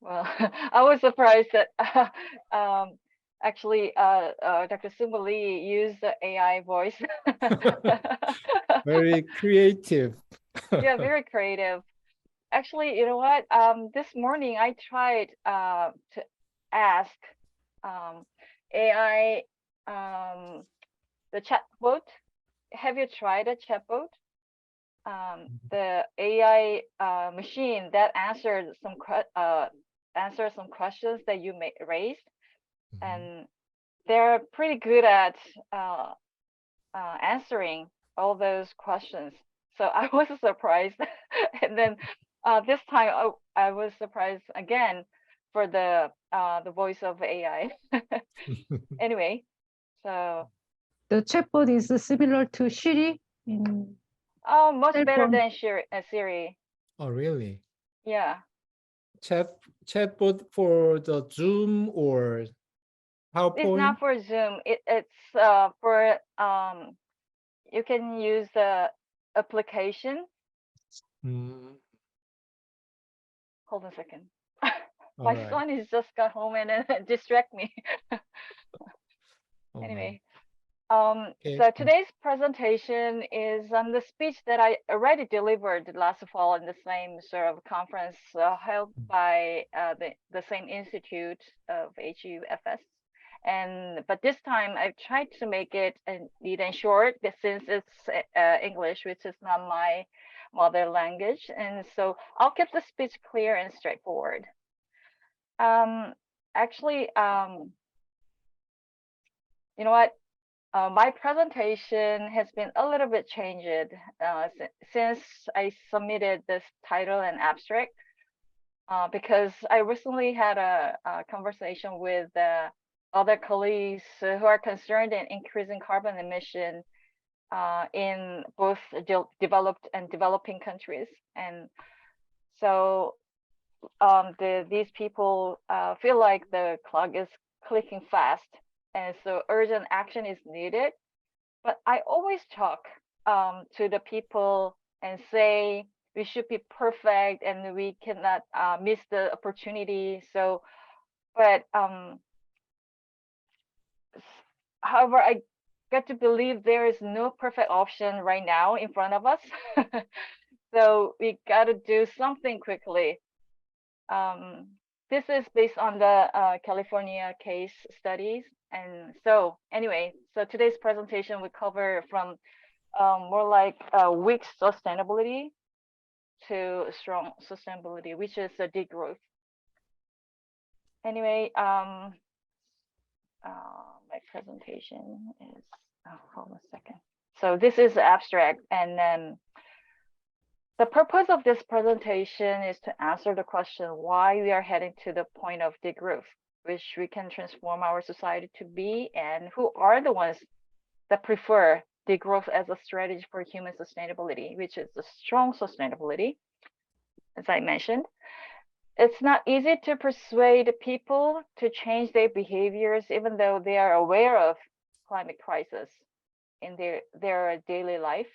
Well, I was surprised that um, actually Dr. Sumba Lee used the AI voice. Very creative. Yeah, very creative. Actually, you know what? This morning I tried to ask um, AI the chatbot. Have you tried a chatbot? The AI machine that answered some questions that you may raised, Mhm. and they're pretty good at uh, answering all those questions. So I was surprised, and then this time I was surprised again for the voice of AI. Anyway, so The chatbot is similar to Siri in much cell better phone. than Siri. Oh, really? Yeah, Chat chatbot for the Zoom or it's PowerPoint? not for Zoom. It's for you can use the application. Mm, Hold on a second. all My right. son is just got home and distract me. Oh my. Anyway, Okay. so today's presentation is on the speech that I already delivered last fall in the same sort of conference held by the same institute of HUFS. And but this time I've tried to make it neat and short, but since it's English, which is not my mother language, and so I'll keep the speech clear and straightforward. Um, actually, you know what? My presentation has been a little bit changed since I submitted this title and abstract because I recently had a conversation with other colleagues who are concerned in increasing carbon emission in both developed and developing countries. And so these people feel like the clock is clicking fast, and so urgent action is needed. But I always talk to the people and say we should be perfect and we cannot miss the opportunity. So, but however, I got to believe there is no perfect option right now in front of us. So we got to do something quickly. Um, this is based on the California case studies. And so anyway, so today's presentation will cover from more like weak sustainability to strong sustainability, which is a degrowth. Anyway, my presentation is, hold on a second. So this is abstract, and then the purpose of this presentation is to answer the question why we are heading to the point of degrowth, which we can transform our society to be, and who are the ones that prefer degrowth as a strategy for human sustainability, which is a strong sustainability, as I mentioned. It's not easy to persuade people to change their behaviors, even though they are aware of climate crisis in their daily life.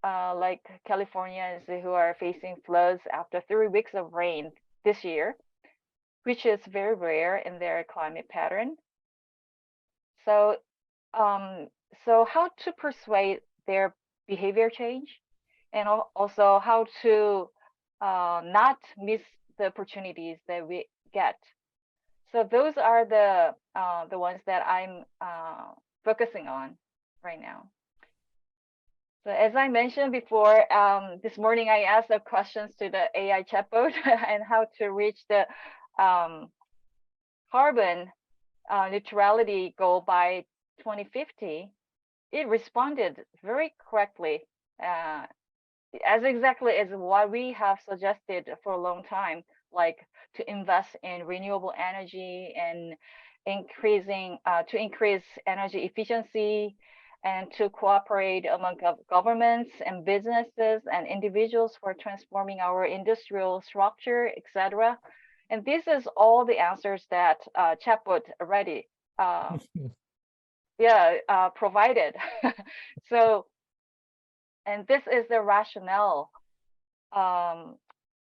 Like Californians who are facing floods after 3 weeks of rain this year, which is very rare in their climate pattern. So, um, so how to persuade their behavior change, and also how to not miss the opportunities that we get. So those are the ones that I'm focusing on right now. So as I mentioned before, this morning I asked the questions to the AI chatbot and how to reach the um, carbon neutrality goal by 2050. It responded very correctly, uh, as exactly as what we have suggested for a long time, like to invest in renewable energy and to increase energy efficiency and to cooperate among governments and businesses and individuals for transforming our industrial structure, etc. And this is all the answers that chatbot already provided. So, and this is the rationale um,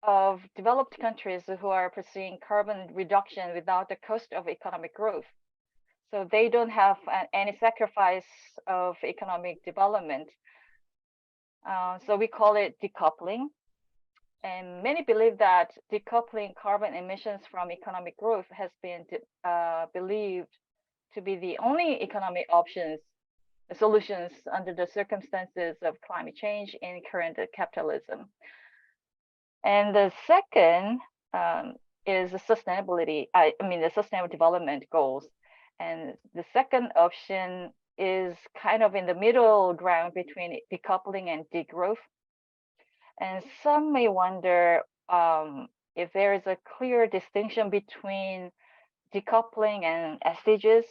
of developed countries who are pursuing carbon reduction without the cost of economic growth. So they don't have any sacrifice of economic development. So we call it decoupling. And many believe that decoupling carbon emissions from economic growth has been believed to be the only economic solutions under the circumstances of climate change in current capitalism. And the second is the sustainability, the sustainable development goals. And the second option is kind of in the middle ground between decoupling and degrowth. And some may wonder if there is a clear distinction between decoupling and SDGs.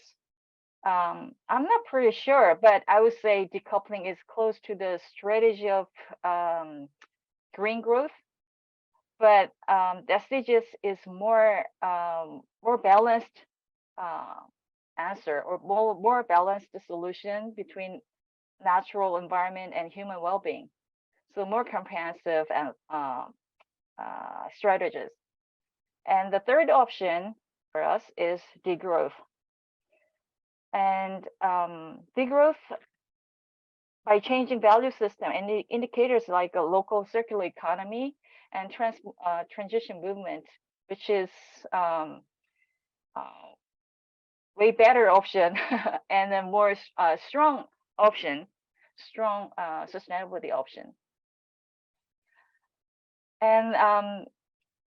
I'm not pretty sure, but I would say decoupling is close to the strategy of green growth. But the SDGs is more balanced answer, or more balanced solution between natural environment and human well-being. So more comprehensive and strategies. And the third option for us is degrowth. And degrowth, by changing value system and indicators like a local circular economy and transition movement, which is way better option and a more strong option, strong sustainability option. And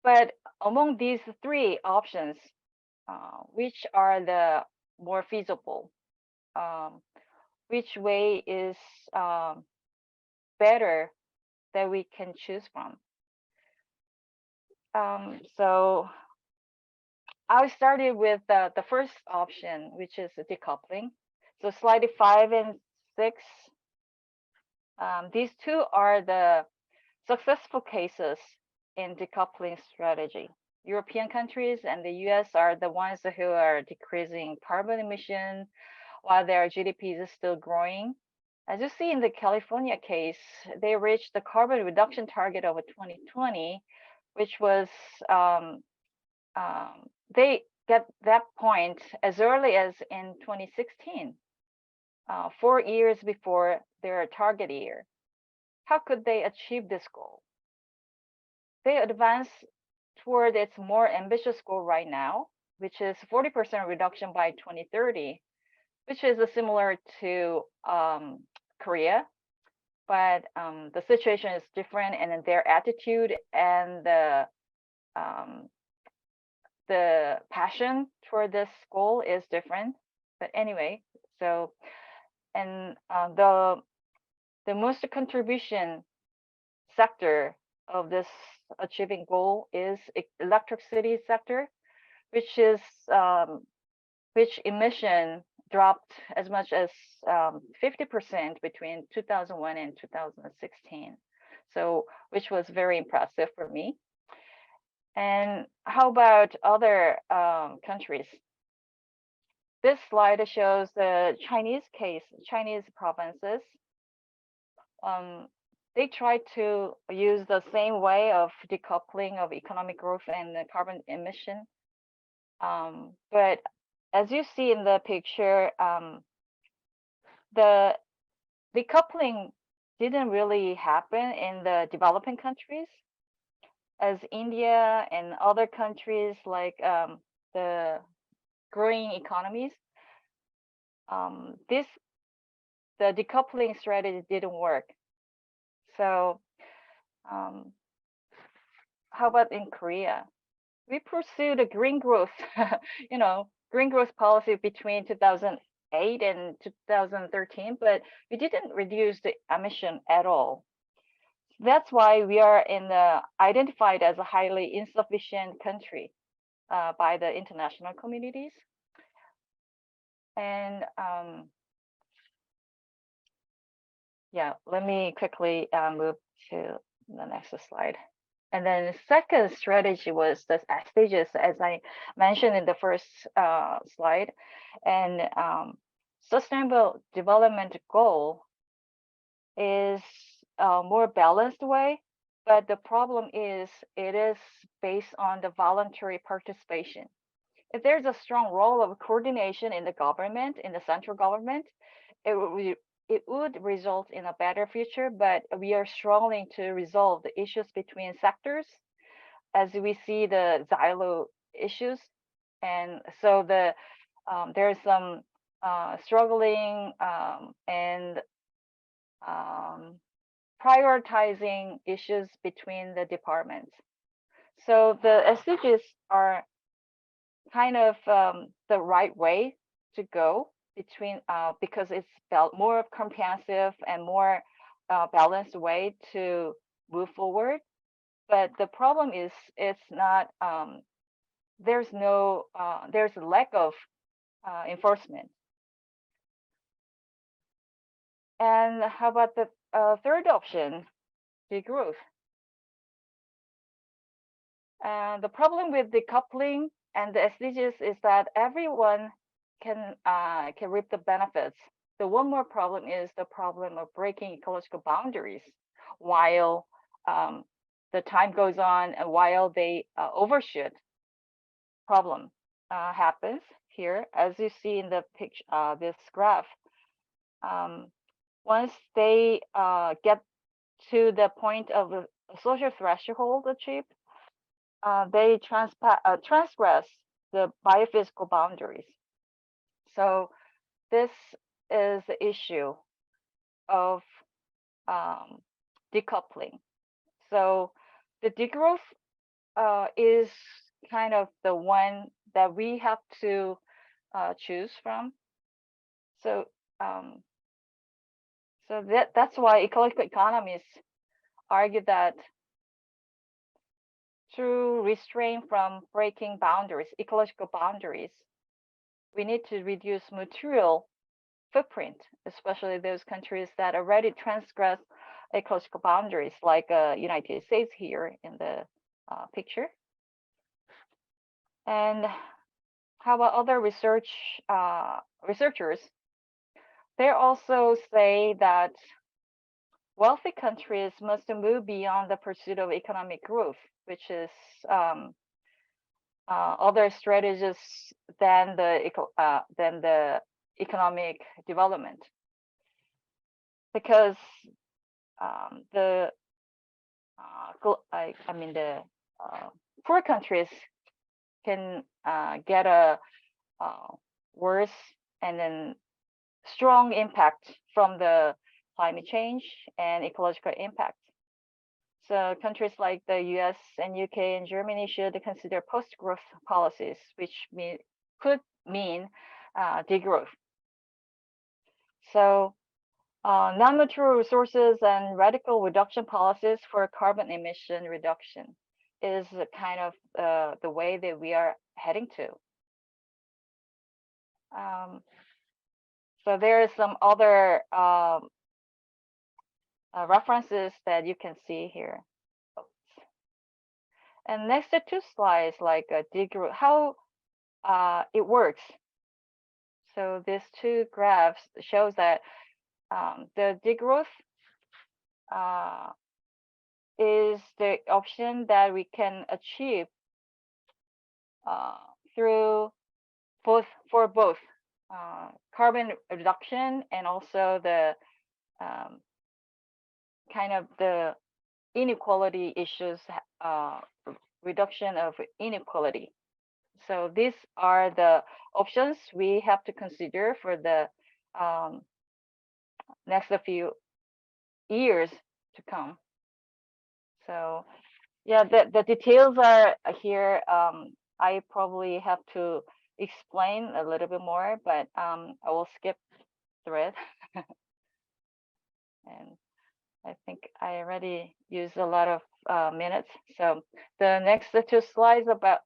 but among these three options, which are the more feasible? Which way is better that we can choose from? So I started with the first option, which is decoupling. So slide 5 and 6, these two are the successful cases in decoupling strategy. European countries and the US are the ones who are decreasing carbon emission while their GDP is still growing. As you see in the California case, they reached the carbon reduction target of 2020, which was, they get that point as early as in 2016, 4 years before their target year. How could they achieve this goal? They advance toward its more ambitious goal right now, which is 40% reduction by 2030, which is similar to Korea, but the situation is different, and their attitude and the passion toward this goal is different. But anyway, so, and the most contribution sector of this achieving goal is electricity sector, which is which emission dropped as much as 50% between 2001 and 2016. So, which was very impressive for me. And how about other countries? This slide shows the Chinese case, Chinese provinces. They try to use the same way of decoupling of economic growth and the carbon emission. But as you see in the picture, the decoupling didn't really happen in the developing countries, as India and other countries like the growing economies. The decoupling strategy didn't work. So how about in Korea? We pursued a green growth, green growth policy between 2008 and 2013, but we didn't reduce the emission at all. That's why we are identified as a highly insufficient country by the international communities. And yeah, let me quickly move to the next slide. And then the second strategy was the stages, as I mentioned in the first slide. And sustainable development goal is a more balanced way But the problem is it is based on the voluntary participation. If there's a strong role of coordination in the government, in the central government, it would result in a better future, but we are struggling to resolve the issues between sectors as we see the silo issues. And so there's some struggling and prioritizing issues between the departments. So the SDGs are kind of the right way to go between because it's more comprehensive and more balanced way to move forward. But the problem is it's not there's a lack of enforcement. And how about the third option, degrowth? And the problem with decoupling and the SDGs is that everyone can reap the benefits. The one more problem is the problem of breaking ecological boundaries while the time goes on and while they overshoot. Problem happens here, as you see in the picture, this graph. Once they get to the point of a social threshold achieved, they transgress the biophysical boundaries. So this is the issue of decoupling. So the degrowth is kind of the one that we have to choose from. So that's why ecological economists argue that through restraint from breaking boundaries, ecological boundaries, we need to reduce material footprint, especially those countries that already transgress ecological boundaries, like United States here in the picture. And how about other researchers? They also say that wealthy countries must move beyond the pursuit of economic growth, which is other strategies than the economic development, because the poor countries can get a worse and then strong impact from the climate change and ecological impact. So countries like the US and UK and Germany should consider post-growth policies, which could mean degrowth. So non-material resources and radical reduction policies for carbon emission reduction is kind of the way that we are heading to. So there are some other references that you can see here. Oops. And next to two slides, like degrowth, how it works. So these two graphs shows that the degrowth is the option that we can achieve through both carbon reduction and also the kind of the inequality issues, reduction of inequality. So these are the options we have to consider for the next few years to come. So yeah, the details are here. I probably have to explain a little bit more, but I will skip through it. And I think I already used a lot of minutes. So the next two slides about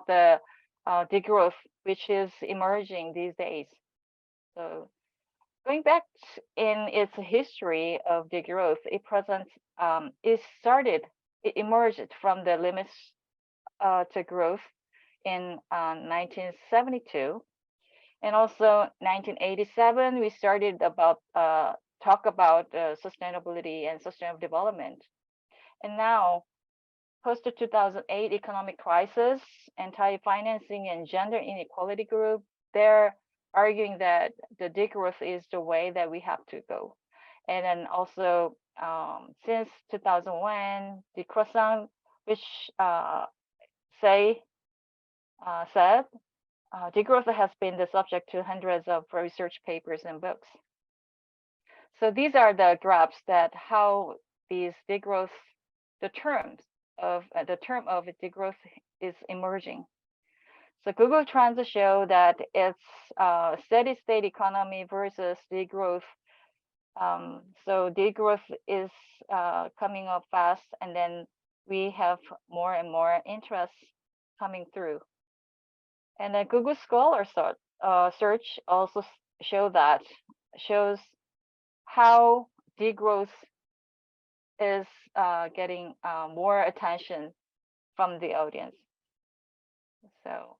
the degrowth, which is emerging these days. So going back in its history of degrowth, it emerged from the limits to growth in 1972, and also 1987 we started talk about sustainability and sustainable development. And now, post 2008 economic crisis, anti-financing and gender inequality group, they're arguing that the degrowth is the way that we have to go. And then also, since 2001, Degrowth, which said degrowth has been the subject to hundreds of research papers and books. So these are the graphs that how these degrowth, the term of degrowth is emerging. So Google Trends show that it's steady state economy versus degrowth. So degrowth is coming up fast, and then we have more and more interest coming through. And then Google Scholar search also shows how degrowth is getting more attention from the audience. So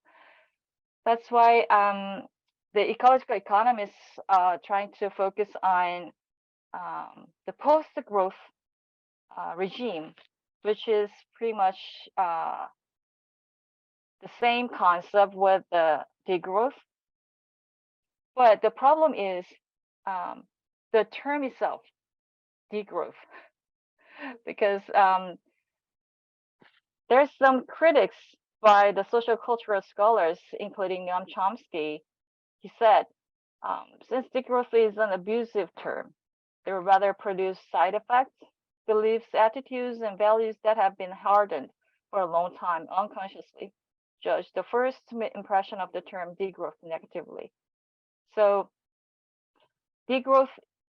that's why the ecological economists are trying to focus on the post-growth regime, which is pretty much the same concept with the degrowth. But the problem is the term itself, degrowth, because there's some critics by the social cultural scholars, including Noam Chomsky. He said, since degrowth is an abusive term, they would rather produce side effects, beliefs, attitudes, and values that have been hardened for a long time unconsciously. Judge the first impression of the term degrowth negatively. So degrowth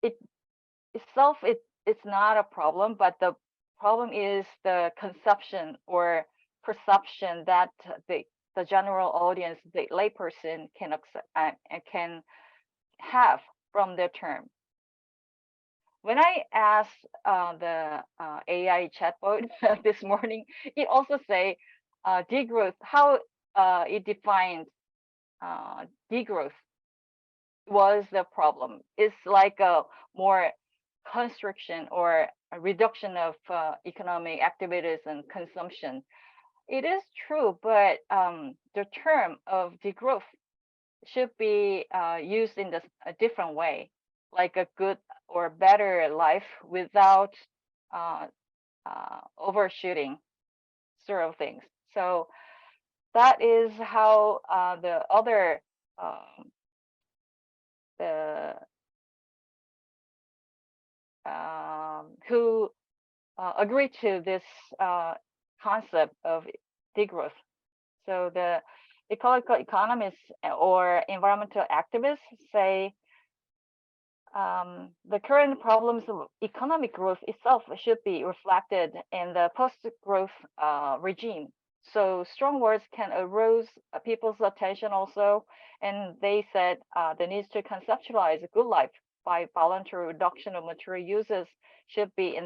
itself, it's not a problem, but the problem is the conception or perception that the general audience, the layperson can accept and can have from the term. When I asked the AI chatbot this morning, it also say degrowth, how it defined degrowth was the problem. It's like a more constriction or a reduction of economic activities and consumption. It is true, but the term of degrowth should be used in a different way, like a good or better life without overshooting sort of things. So that is how the other who agree to this concept of degrowth. So the ecological economists or environmental activists say the current problems of economic growth itself should be reflected in the post-growth regime. So strong words can arouse people's attention also, and they said the need to conceptualize a good life by voluntary reduction of material uses should be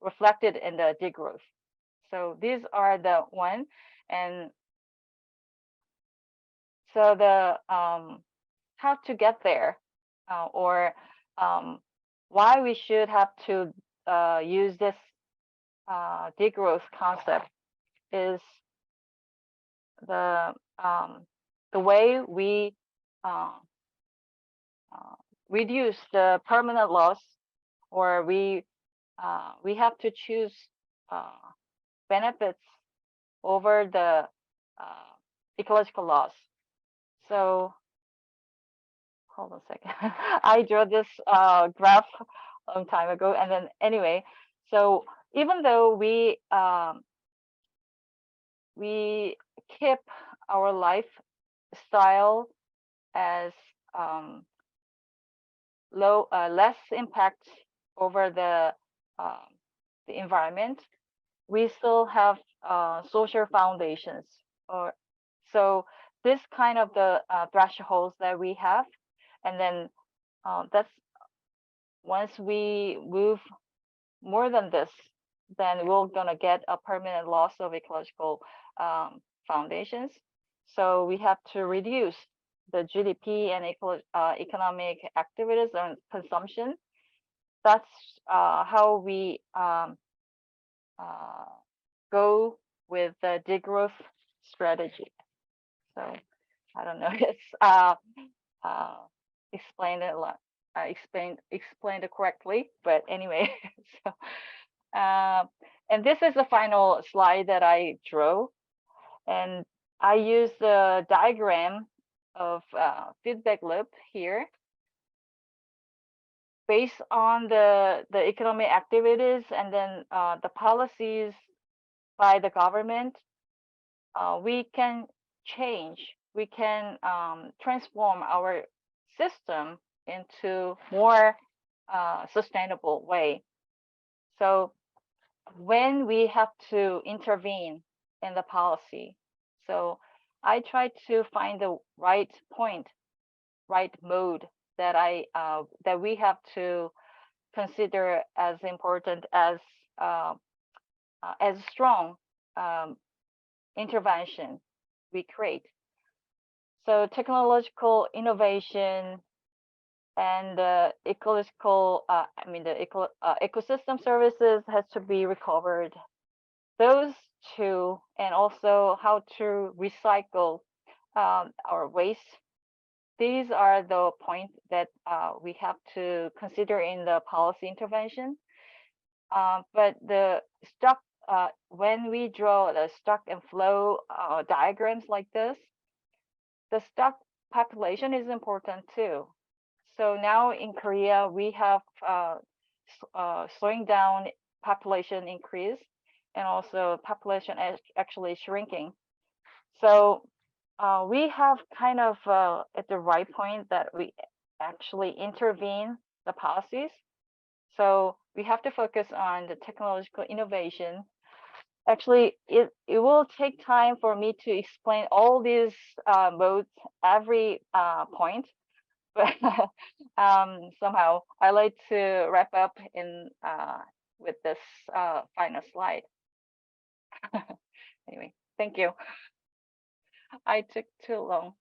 reflected in the degrowth. So these are the one, and so the how to get there, or why we should have to use this degrowth concept is the way we reduce the permanent loss, or we have to choose benefits over the ecological loss. So hold on a second. I drew this graph a long time ago, and then anyway, so even though we keep our lifestyle as less impact over the environment, we still have social foundations, or so this kind of the thresholds that we have, and then that's once we move more than this, then we're gonna get a permanent loss of ecological foundations. So we have to reduce the GDP and economic activities and consumption. That's how we go with the degrowth strategy. So I don't know, it's explained it a lot. Explained it correctly, but anyway, so and this is the final slide that I drew, and I use the diagram of feedback loop here based on the economic activities and then the policies by the government. We can change, we can transform our system into more sustainable way. So when we have to intervene in the policy, so I try to find the right point, right mode that that we have to consider as important as strong intervention we create. So technological innovation and ecological, ecosystem services has to be recovered. Those two, and also how to recycle our waste. These are the points that we have to consider in the policy intervention. But the stock, when we draw the stock and flow diagrams like this, the stock population is important too. So now in Korea, we have slowing down population increase, and also population actually shrinking. So we have kind of at the right point that we actually intervene the policies. So we have to focus on the technological innovation. Actually, it will take time for me to explain all these modes, every point, but somehow I like to wrap up in with this final slide. Anyway, thank you. I took too long.